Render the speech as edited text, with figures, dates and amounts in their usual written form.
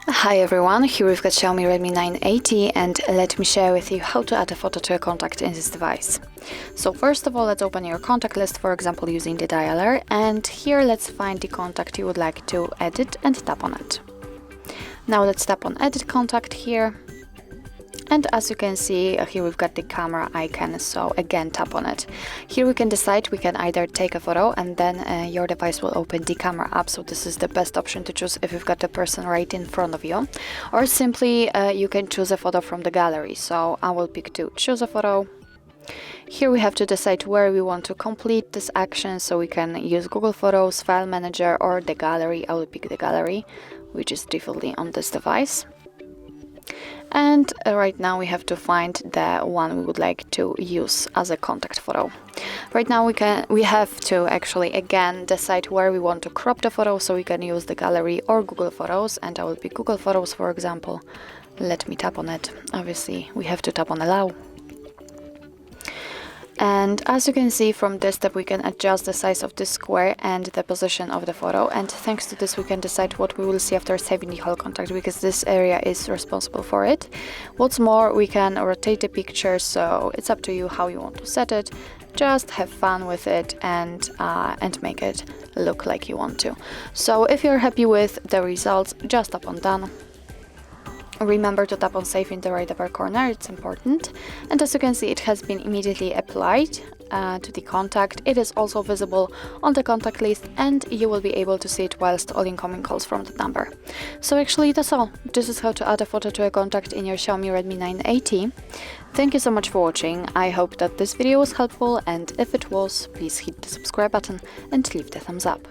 Hi everyone, here we've got Xiaomi Redmi 9AT and let me share with you how to add a photo to a contact in this device. So first of all, let's open your contact list, for example using the dialer, and here let's find the contact you would like to edit and tap on it. Now let's tap on edit contact here, and as you can see here we've got the camera icon, so again tap on it. Here we can decide, we can either take a photo and then your device will open the camera app, so this is the best option to choose if you've got the person right in front of you, or simply you can choose a photo from the gallery. So I will pick to choose a photo. Here we have to decide where we want to complete this action, so we can use Google Photos, File Manager, or the gallery. I will pick the gallery, which is defaultly on this device. And right now we have to find the one we would like to use as a contact photo. Right now we have to actually again decide where we want to crop the photo, so we can use the gallery or Google Photos, and I will pick Google Photos for example. Let me tap on it. Obviously we have to tap on allow. And as you can see from this step, we can adjust the size of the square and the position of the photo, and thanks to this we can decide what we will see after saving the whole contact, because this area is responsible for it. What's more, we can rotate the picture, so it's up to you how you want to set it. Just have fun with it and make it look like you want to. So if you're happy with the results, just tap on done. Remember to tap on save in the right upper corner, it's important. And as you can see, it has been immediately applied to the contact. It is also visible on the contact list, and you will be able to see it whilst all incoming calls from that number. So actually that's all. This is how to add a photo to a contact in your Xiaomi Redmi 9AT. Thank you so much for watching. I hope that this video was helpful, and if it was, please hit the subscribe button and leave the thumbs up.